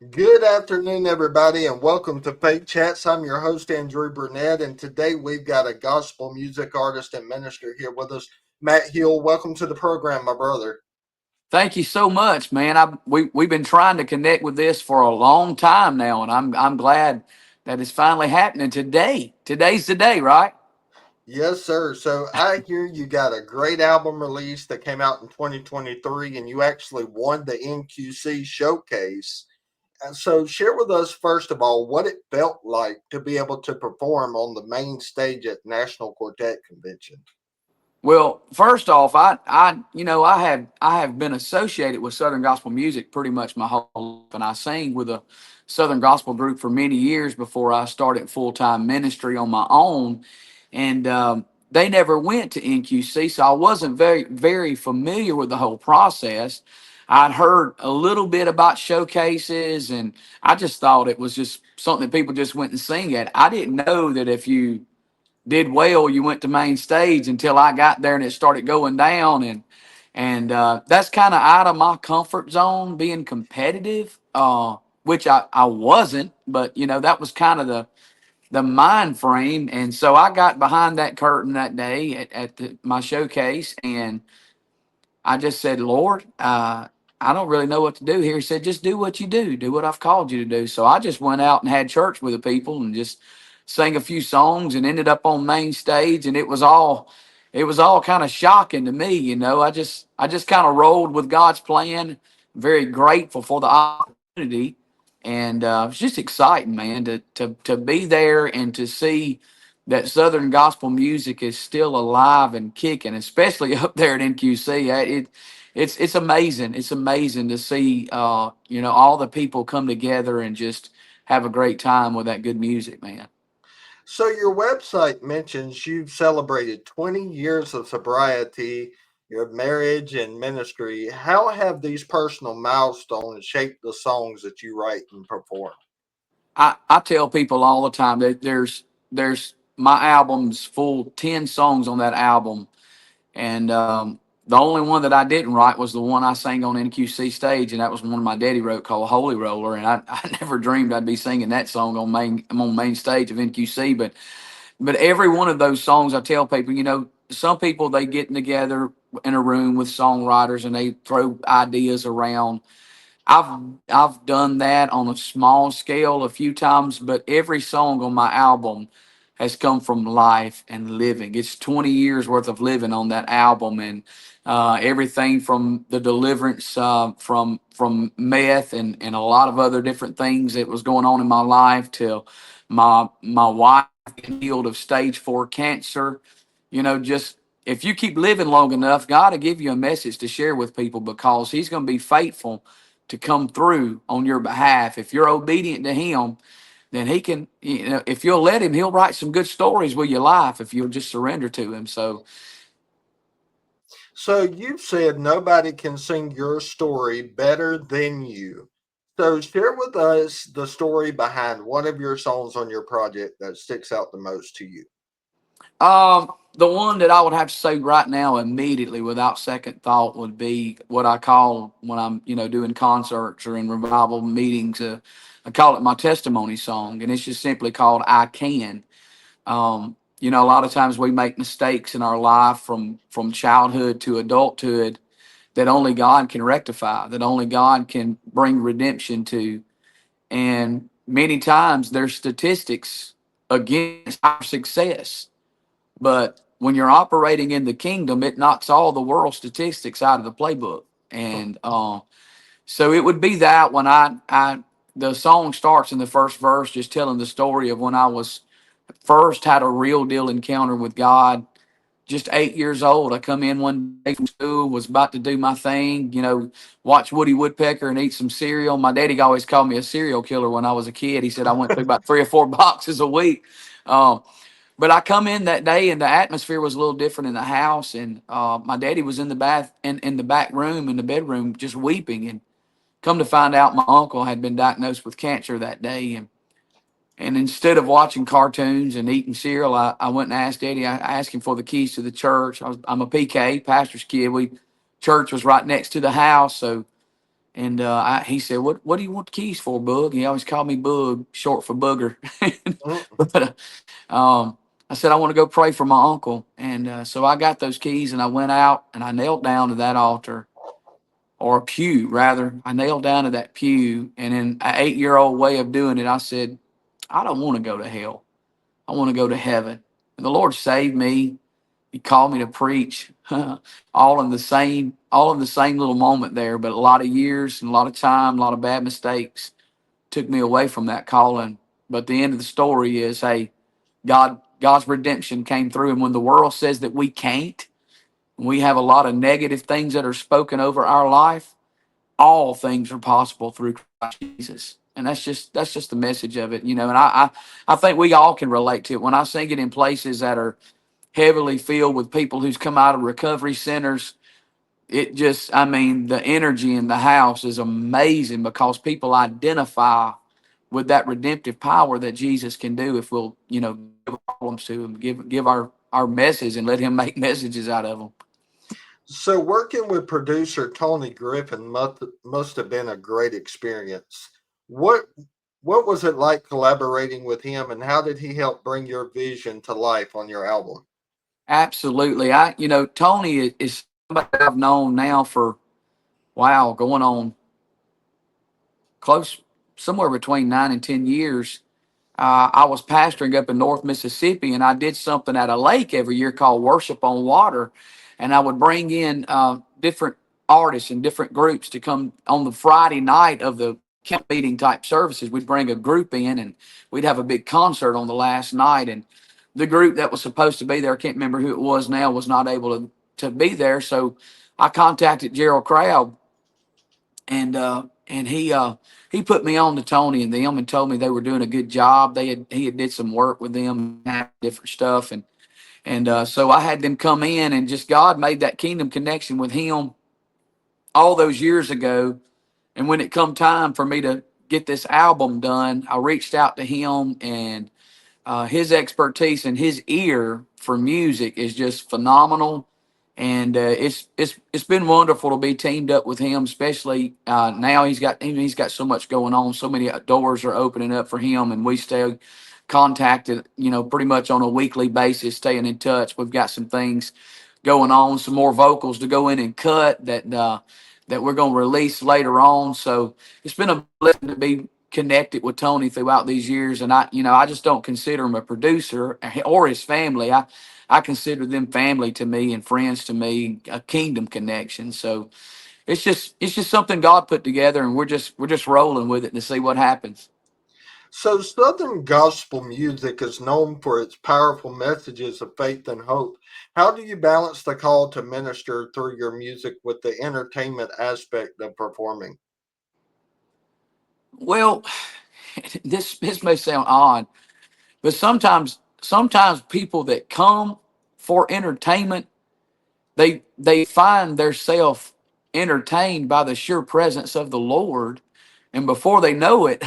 Good afternoon, everybody, and welcome to Faith Chats. I'm your host, Andrew Burnett, and today we've got a gospel music artist and minister here with us, Matt Hill. Welcome to the program, my brother. Thank you so much, man. We've been trying to connect with this for a long time now, and I'm glad that it's finally happening today. Today's the day, right? Yes, sir. So I hear you got a great album release that came out in 2023, and you actually won the NQC showcase. And so, share with us, first of all, what it felt like to be able to perform on the main stage at National Quartet Convention. Well, first off, I have been associated with Southern gospel music pretty much my whole life, and I sang with a Southern gospel group for many years before I started full time ministry on my own, and they never went to NQC, so I wasn't very familiar with the whole process. I'd heard a little bit about showcases, and I just thought it was just something that people just went and sing at. I didn't know that if you did well, you went to main stage until I got there and it started going down, and that's kind of out of my comfort zone, being competitive, which I wasn't, but that was kind of the mind frame, and so I got behind that curtain that day at my showcase, and I just said, Lord, I don't really know what to do here. He said, just do what you do what I've called you to do. So I just went out and had church with the people and just sang a few songs and ended up on main stage. And it was all kind of shocking to me. I just kind of rolled with God's plan. Very grateful for the opportunity. And it's just exciting, man, to be there and to see that Southern gospel music is still alive and kicking, especially up there at NQC. It's amazing. It's amazing to see all the people come together and just have a great time with that good music, man. So your website mentions you've celebrated 20 years of sobriety, your marriage and ministry. How have these personal milestones shaped the songs that you write and perform? I tell people all the time that there's my album's full 10 songs on that album, and the only one that I didn't write was the one I sang on NQC stage, and that was one my daddy wrote called Holy Roller. And I never dreamed I'd be singing that song on main stage of NQC. But every one of those songs, I tell people, some people, they get together in a room with songwriters and they throw ideas around. I've I've done that on a small scale a few times, but every song on my album has come from life and living. It's 20 years worth of living on that album, and everything from the deliverance from meth and a lot of other different things that was going on in my life, till my wife getting healed of stage 4 cancer. Just if you keep living long enough, God will give you a message to share with people, because He's going to be faithful to come through on your behalf. If you're obedient to Him, then He can, if you'll let Him, He'll write some good stories with your life if you'll just surrender to Him. So, So you've said nobody can sing your story better than you. So share with us the story behind one of your songs on your project that sticks out the most to you. the one that I would have to say right now, immediately, without second thought, would be what I call when I'm, doing concerts or in revival meetings. I call it my testimony song, and it's just simply called "I Can." A lot of times we make mistakes in our life from childhood to adulthood that only God can rectify, that only God can bring redemption to. And many times there's statistics against our success. But when you're operating in the kingdom, it knocks all the world statistics out of the playbook. And so it would be that when the song starts in the first verse, just telling the story of when I was first had a real deal encounter with God, just 8 years old. I come in one day from school, was about to do my thing, watch Woody Woodpecker and eat some cereal. My daddy always called me a serial killer when I was a kid. He said I went through about 3 or 4 boxes a week. Um, but I come in that day and the atmosphere was a little different in the house, and my daddy was in the in the back room in the bedroom just weeping. And come to find out, my uncle had been diagnosed with cancer that day, and instead of watching cartoons and eating cereal, I went and asked Daddy. I asked him for the keys to the church. I'm a PK, pastor's kid. Church was right next to the house, so And he said, "What do you want the keys for, Bug?" He always called me Bug, short for Booger. Mm. but I said, "I want to go pray for my uncle." And so I got those keys and I went out and I knelt down to that altar, or pew rather. I knelt down to that pew, and in an 8-year-old way of doing it, I said, "I don't want to go to hell. I want to go to heaven." And the Lord saved me. He called me to preach, all in the same little moment there. But a lot of years and a lot of time, a lot of bad mistakes took me away from that calling. But the end of the story is, hey, God's redemption came through, and when the world says that we can't, we have a lot of negative things that are spoken over our life. All things are possible through Christ Jesus. And that's just the message of it, And I think we all can relate to it. When I sing it in places that are heavily filled with people who's come out of recovery centers, it just, I mean, the energy in the house is amazing because people identify with that redemptive power that Jesus can do if we'll, give problems to him, give our message and let him make messages out of them. So working with producer Tony Griffin must have been a great experience. What what was it like collaborating with him, and how did he help bring your vision to life on your album? Absolutely. Tony is somebody I've known now for, wow, going on close, somewhere between 9 and 10 years. I was pastoring up in North Mississippi, and I did something at a lake every year called Worship on Water, and I would bring in different artists and different groups to come on the Friday night of the camp meeting type services. We'd bring a group in, and we'd have a big concert on the last night. And the group that was supposed to be there, I can't remember who it was now, was not able to be there. So I contacted Gerald Crowd, and he put me on to Tony and them and told me they were doing a good job. He had did some work with them, different stuff, and so I had them come in, and just God made that kingdom connection with him all those years ago. And when it come time for me to get this album done, I reached out to him, and his expertise and his ear for music is just phenomenal, and it's been wonderful to be teamed up with him. Especially now he's got so much going on, so many doors are opening up for him, and we stay contacted, pretty much on a weekly basis, staying in touch. We've got some things going on, some more vocals to go in and cut that we're going to release later on. So it's been a blessing to be connected with Tony throughout these years, and I just don't consider him a producer or his family. I consider them family to me and friends to me, a kingdom connection. So it's just something God put together, and we're just rolling with it to see what happens. So Southern gospel music is known for its powerful messages of faith and hope. How do you balance the call to minister through your music with the entertainment aspect of performing? Well, this may sound odd, but sometimes people that come for entertainment, they find theirself entertained by the sure presence of the Lord, and before they know it,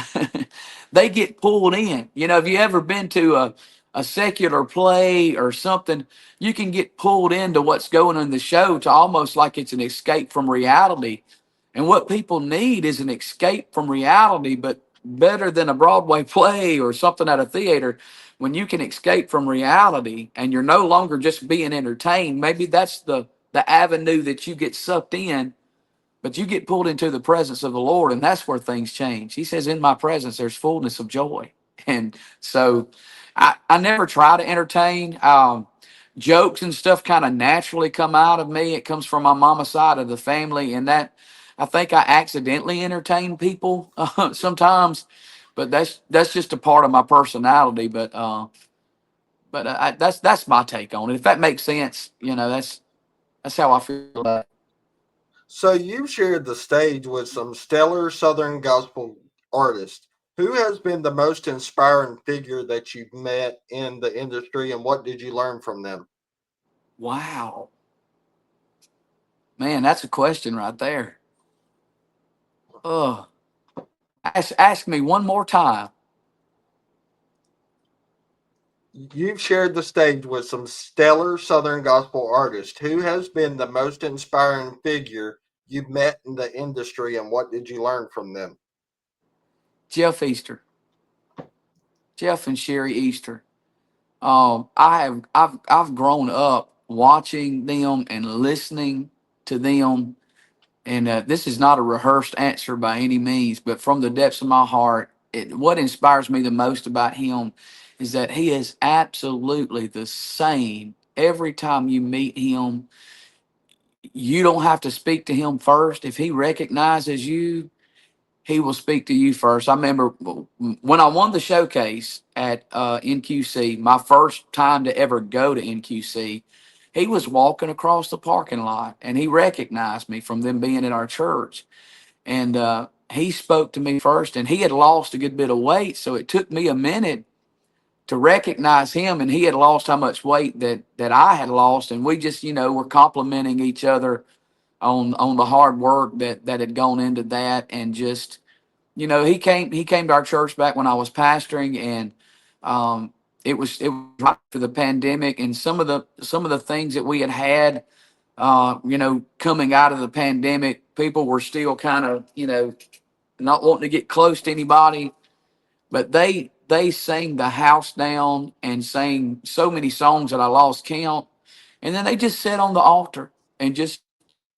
they get pulled in. Have you ever been to a secular play or something? You can get pulled into what's going on in the show to almost like it's an escape from reality. And what people need is an escape from reality, but better than a Broadway play or something at a theater. When you can escape from reality and you're no longer just being entertained, maybe that's the avenue that you get sucked in, but you get pulled into the presence of the Lord, and that's where things change. He says, "In my presence, there's fullness of joy." And so I never try to entertain. Jokes and stuff kind of naturally come out of me. It comes from my mama's side of the family, and that I think I accidentally entertain people sometimes, but that's just a part of my personality. But that's my take on it. If that makes sense, that's how I feel about it. So you've shared the stage with some stellar Southern gospel artists. Who has been the most inspiring figure that you've met in the industry, and what did you learn from them? Wow, man, that's a question right there. Uh, ask me one more time. You've shared the stage with some stellar Southern gospel artists. Who has been the most inspiring figure you met in the industry, and what did you learn from them? Jeff Easter, Jeff and Sherry Easter. I've grown up watching them and listening to them, and this is not a rehearsed answer by any means, but from the depths of my heart, what inspires me the most about him is that he is absolutely the same every time you meet him. You don't have to speak to him first. If he recognizes you, he will speak to you first. I remember when I won the showcase at NQC, my first time to ever go to NQC, he was walking across the parking lot and he recognized me from them being at our church. And he spoke to me first, and he had lost a good bit of weight. So it took me a minute to recognize him, and he had lost how much weight that I had lost. And we just, were complimenting each other on the hard work that had gone into that. And just, he came to our church back when I was pastoring, and it was right after the pandemic, and some of the things that we had coming out of the pandemic, people were still kind of not wanting to get close to anybody, but they sang the house down and sang so many songs that I lost count, and then they just sat on the altar and just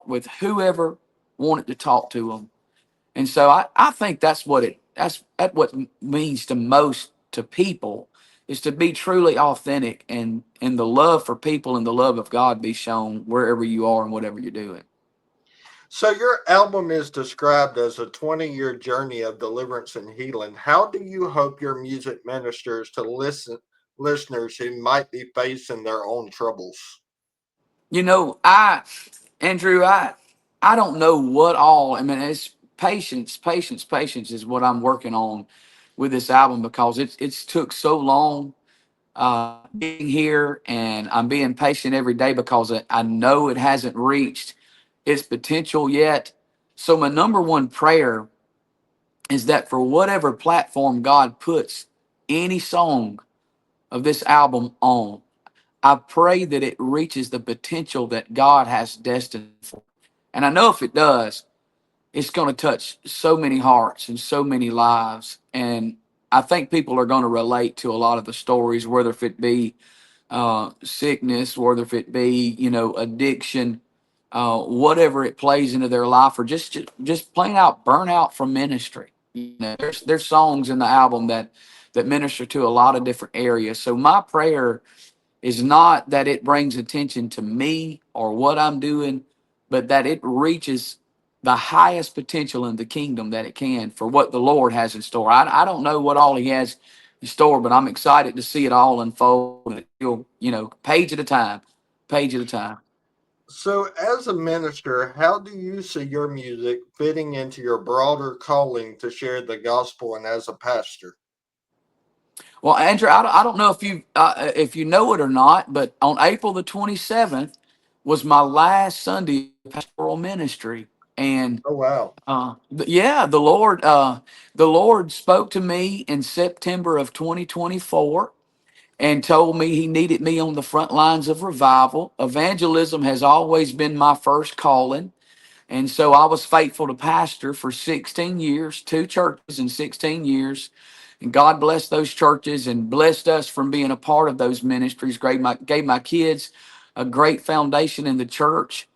with whoever wanted to talk to them. And so I think that's what means the most to people, is to be truly authentic, and the love for people and the love of God be shown wherever you are and whatever you're doing. So, your album is described as a 20-year journey of deliverance and healing. How do you hope your music ministers to listeners who might be facing their own troubles? Andrew, I don't know what all. I mean, it's patience, patience, patience is what I'm working on with this album, because it's took so long being here, and I'm being patient every day because I know it hasn't reached its potential yet. So my number one prayer is that for whatever platform God puts any song of this album on, I pray that it reaches the potential that God has destined for. And I know if it does, it's going to touch so many hearts and so many lives. And I think people are going to relate to a lot of the stories, whether if it be sickness, whether if it be, addiction, whatever it plays into their life, or just plain out burnout from ministry. There's songs in the album that minister to a lot of different areas. So my prayer is not that it brings attention to me or what I'm doing, but that it reaches the highest potential in the kingdom that it can for what the Lord has in store. I don't know what all He has in store, but I'm excited to see it all unfold. And page at a time, page at a time. So, as a minister, how do you see your music fitting into your broader calling to share the gospel and as a pastor? Well, Andrew, I don't know if you know it or not, but on April the 27th was my last Sunday of pastoral ministry, and Oh, wow. yeah, the Lord spoke to me in September of 2024 and told me He needed me on the front lines of revival. Evangelism has always been my first calling. And so I was faithful to pastor for 16 years, two churches in 16 years. And God blessed those churches and blessed us from being a part of those ministries. Gave my kids a great foundation in the church.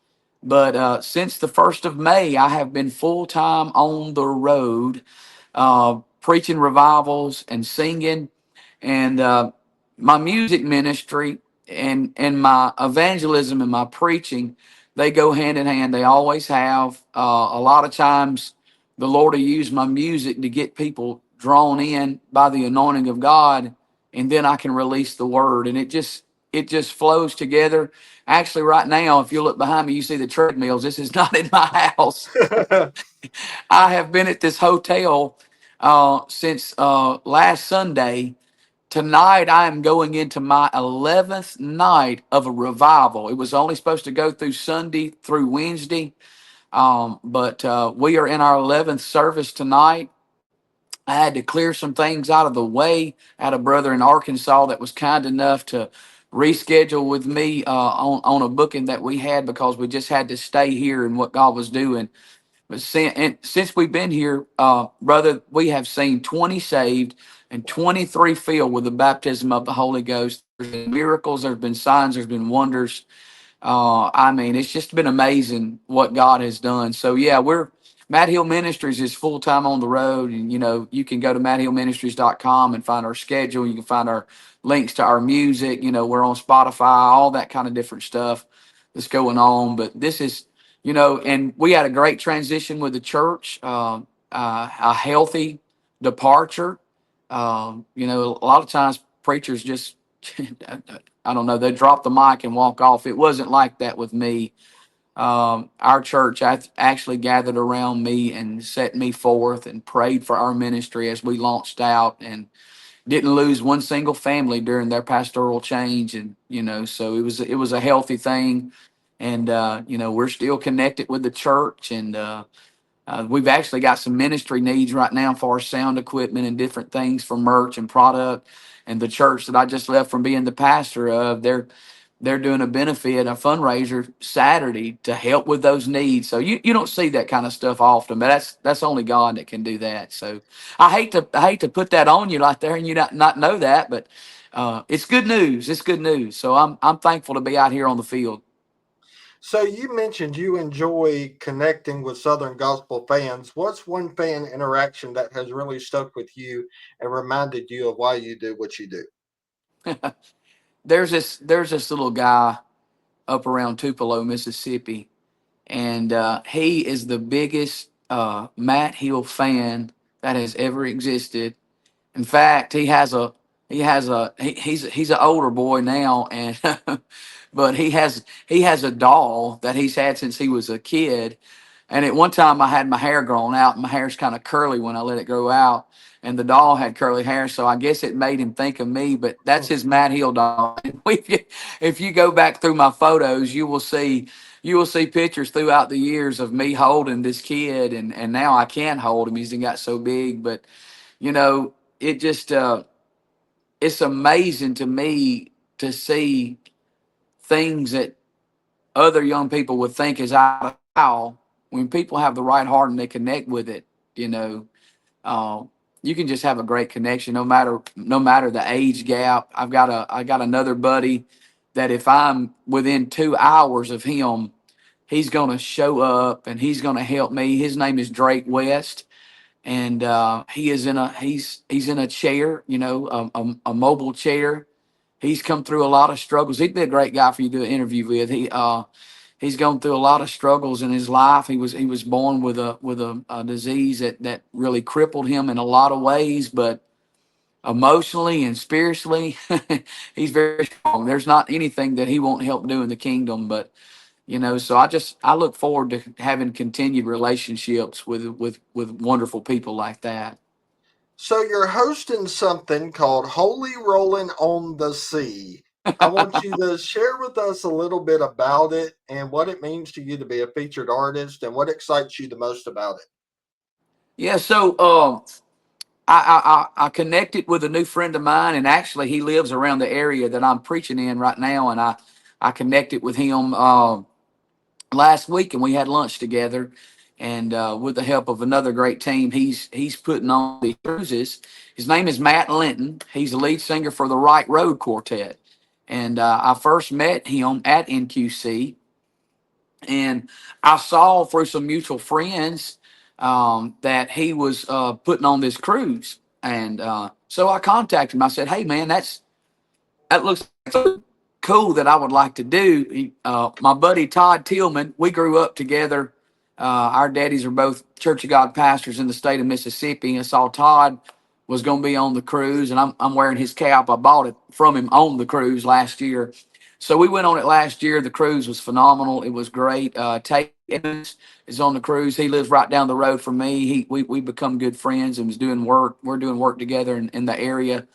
But since the 1st of May, I have been full time on the road, preaching revivals and singing. And my music ministry and my evangelism and my preaching, they go hand in hand. They always have. A lot of times, the Lord will use my music to get people drawn in by the anointing of God, and then I can release the word, and it just flows together. Actually, right now, if you look behind me, you see the treadmills. This is not in my house. I have been at this hotel since last Sunday. Tonight, I am going into my 11th night of a revival. It was only supposed to go through Sunday through Wednesday, but we are in our 11th service tonight. I had to clear some things out of the way. I had a brother in Arkansas that was kind enough to reschedule with me on a booking that we had because we just had to stay here and what God was doing. But since we've been here, brother, we have seen 20 saved and 23 filled with the baptism of the Holy Ghost. There's been miracles, there's been signs, there's been wonders. I mean, it's just been amazing what God has done. So yeah, Matt Hill Ministries is full time on the road, and you can go to matthillministries.com and find our schedule. You can find our links to our music. We're on Spotify, all that kind of different stuff that's going on. But this is, and we had a great transition with the church, a healthy departure. A lot of times preachers just I don't know, they drop the mic and walk off. It wasn't like that with me. Our church actually gathered around me and set me forth and prayed for our ministry as we launched out, and didn't lose one single family during their pastoral change. And so it was a healthy thing. And we're still connected with the church, and we've actually got some ministry needs right now for our sound equipment and different things for merch and product. And the church that I just left from being the pastor of, they're doing a benefit, a fundraiser Saturday to help with those needs. So you don't see that kind of stuff often, but that's only God that can do that. So I hate to put that on you right there and you not know that, but it's good news. It's good news. So I'm thankful to be out here on the field. So you mentioned you enjoy connecting with Southern Gospel fans. What's one fan interaction that has really stuck with you and reminded you of why you do what you do? There's this little guy up around Tupelo, Mississippi, and he is the biggest Matt Hill fan that has ever existed. In fact, he's an older boy now, and but he has a doll that he's had since he was a kid. And at one time, I had my hair grown out. My hair's kind of curly when I let it grow out, and the doll had curly hair, so I guess it made him think of me. But that's his Matt Hill doll. If you go back through my photos, you will see pictures throughout the years of me holding this kid, and now I can hold him. He's got so big, but it just it's amazing to me to see things that other young people would think is out of style. When people have the right heart and they connect with it, you know, uh, you can just have a great connection no matter the age gap. I got another buddy that if I'm within 2 hours of him, he's gonna show up and he's gonna help me. His name is Drake West, and he's in a chair, a mobile chair. He's come through a lot of struggles. He'd be a great guy for you to do an interview with. He's gone through a lot of struggles in his life. He was born with a disease that really crippled him in a lot of ways, but emotionally and spiritually, he's very strong. There's not anything that he won't help do in the kingdom. But so I look forward to having continued relationships with wonderful people like that. So you're hosting something called Holy Rolling on the Sea. I want you to share with us a little bit about it and what it means to you to be a featured artist and what excites you the most about it. Yeah, so I connected with a new friend of mine, and actually he lives around the area that I'm preaching in right now, and I connected with him last week, and we had lunch together. And with the help of another great team, he's putting on these cruises. His name is Matt Linton. He's the lead singer for the Right Road Quartet, and I first met him at NQC, and I saw through some mutual friends that he was putting on this cruise, and so I contacted him. I said, "Hey, man, that looks so cool that I would like to do." My buddy Todd Tillman, we grew up together. Our daddies are both Church of God pastors in the state of Mississippi. I saw Todd was going to be on the cruise, and I'm wearing his cap. I bought it from him on the cruise last year. So we went on it last year. The cruise was phenomenal. It was great. Tate Evans is on the cruise. He lives right down the road from me. We become good friends and was doing work. We're doing work together in the area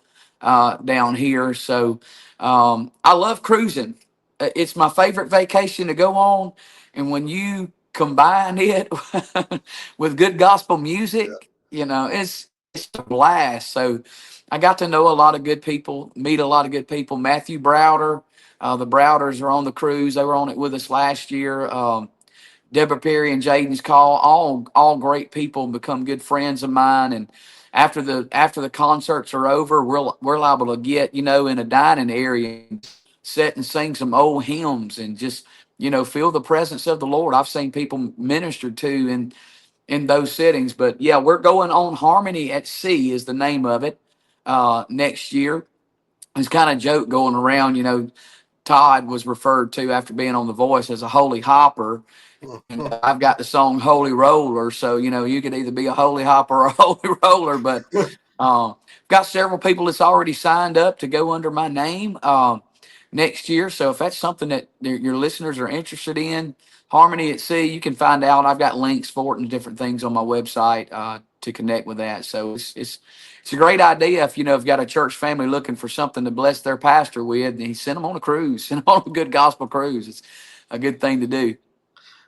down here. So I love cruising. It's my favorite vacation to go on. And when you combine it with good gospel Yeah. music, it's a blast. So I got to know a lot of good people, meet a lot of good people. Matthew Browder, The Browders are on the cruise. They were on it with us last year. Deborah Perry and Jaden's Call, all great people, become good friends of mine. And after the concerts are over, we're liable to get, in a dining area and sit and sing some old hymns and just, feel the presence of the Lord. I've seen people ministered to in those settings. But yeah, we're going on Harmony at Sea is the name of it next year. There's kind of joke going around, Todd was referred to after being on The Voice as a holy hopper. And I've got the song Holy Roller. So, you could either be a holy hopper or a holy roller. But got several people that's already signed up to go under my name next year. So if that's something that your listeners are interested in, Harmony at Sea, you can find out. I've got links for it and different things on my website to connect with that. So it's a great idea if if got a church family looking for something to bless their pastor with, and he send them on a cruise, send them on a good gospel cruise. It's a good thing to do.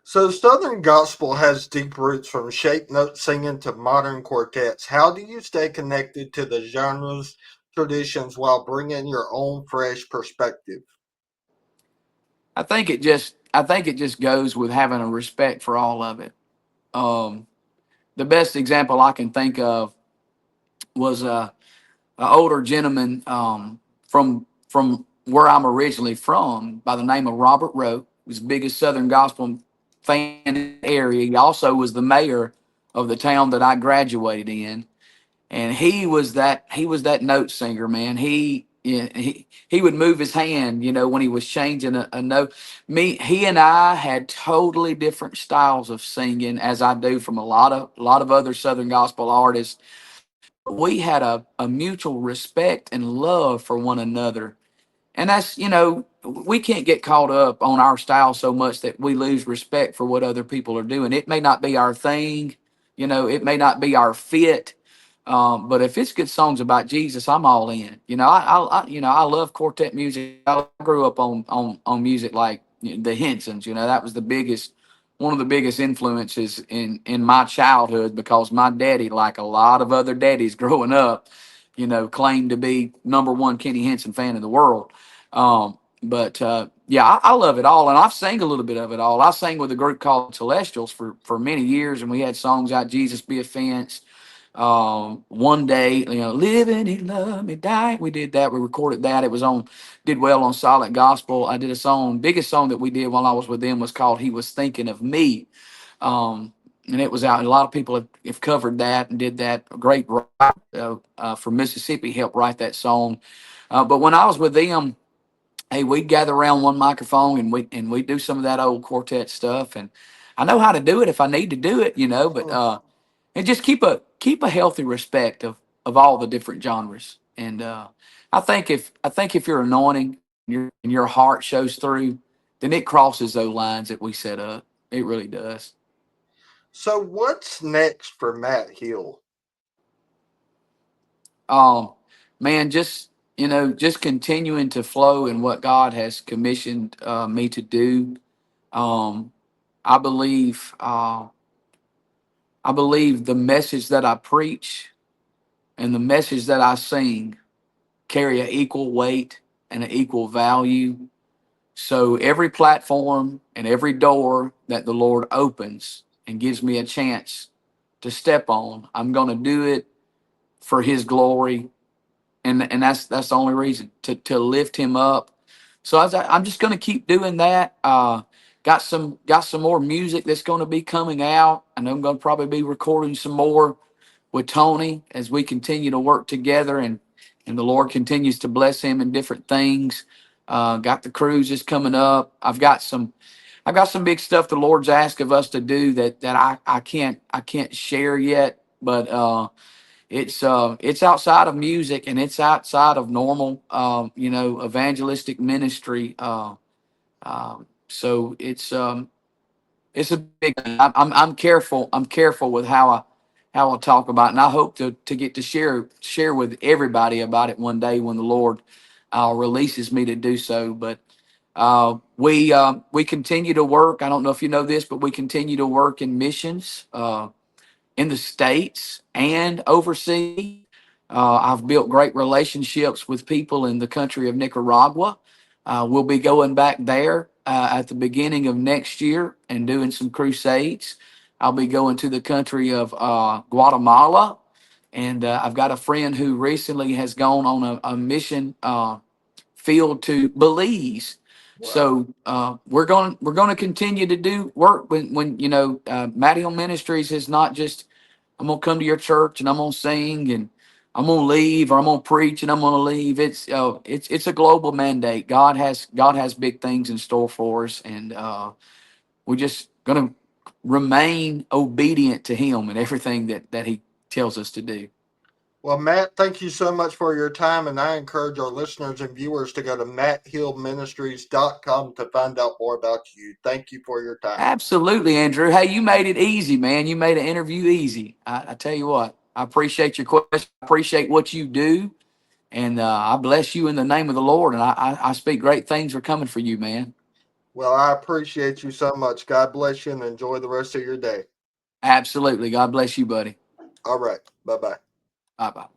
So Southern gospel has deep roots from shape note singing to modern quartets. How do you stay connected to the genre's traditions while bringing your own fresh perspective? I think it just goes with having a respect for all of it. Um, the best example I can think of was an older gentleman from where I'm originally from by the name of Robert Rowe. He was the biggest Southern gospel fan in the area. He also was the mayor of the town that I graduated in, and he was that note singer, man. He would move his hand, when he was changing a note. He and I had totally different styles of singing, as I do from a lot of other Southern gospel artists. We had a mutual respect and love for one another. And that's, we can't get caught up on our style so much that we lose respect for what other people are doing. It may not be our thing, it may not be our fit. But if it's good songs about Jesus, I'm all in. I love quartet music. I grew up on music like the Hensons. That was one of the biggest influences in my childhood, because my daddy, like a lot of other daddies growing up, claimed to be number one Kenny Henson fan in the world. But yeah, I love it all, and I've sang a little bit of it all. I sang with a group called Celestials for many years, and we had songs out Jesus Be a Fence. One day, living he loved me, die. We did that. We recorded that. It was did well on Silent Gospel. I did a song. Biggest song that we did while I was with them was called "He Was Thinking of Me." And it was out. A lot of people have covered that and did that. A great writer from Mississippi helped write that song. But when I was with them, hey, we'd gather around one microphone and we do some of that old quartet stuff. And I know how to do it if I need to do it, but and just keep a healthy respect of all the different genres. And I think if you're anointing and your heart shows through, then it crosses those lines that we set up. It really does. So what's next for Matt Hill? Um, Man, just continuing to flow in what God has commissioned me to do. Um, I believe I believe the message that I preach and the message that I sing carry an equal weight and an equal value. So every platform and every door that the Lord opens and gives me a chance to step on, I'm going to do it for His glory, and that's the only reason to lift Him up. So I'm just going to keep doing that. Got some more music that's going to be coming out, and I'm going to probably be recording some more with Tony as we continue to work together, and the Lord continues to bless him in different things. Got the cruises coming up. I've got some big stuff the Lord's asked of us to do that I can't share yet, but it's outside of music, and it's outside of normal evangelistic ministry. So it's a big thing. I'm careful. I'm careful with how I talk about it, and I hope to get to share with everybody about it one day when the Lord releases me to do so. But we continue to work. I don't know if you know this, but we continue to work in missions in the states and overseas. I've built great relationships with people in the country of Nicaragua. We'll be going back there at the beginning of next year and doing some crusades. I'll be going to the country of Guatemala, and I've got a friend who recently has gone on a mission field to Belize. Wow. So we're going to continue to do work when you know Matty Hill Ministries is not just I'm gonna come to your church and I'm gonna sing and I'm gonna leave or I'm gonna preach and I'm gonna leave. It's a global mandate. God has big things in store for us, and we're just gonna remain obedient to Him and everything that He tells us to do. Well, Matt, thank you so much for your time. And I encourage our listeners and viewers to go to matthillministries.com to find out more about you. Thank you for your time. Absolutely, Andrew. Hey, you made it easy, man. You made an interview easy. I tell you what, I appreciate your question. I appreciate what you do. And I bless you in the name of the Lord. And I speak great things are coming for you, man. Well, I appreciate you so much. God bless you and enjoy the rest of your day. Absolutely. God bless you, buddy. All right. Bye bye. Bye bye.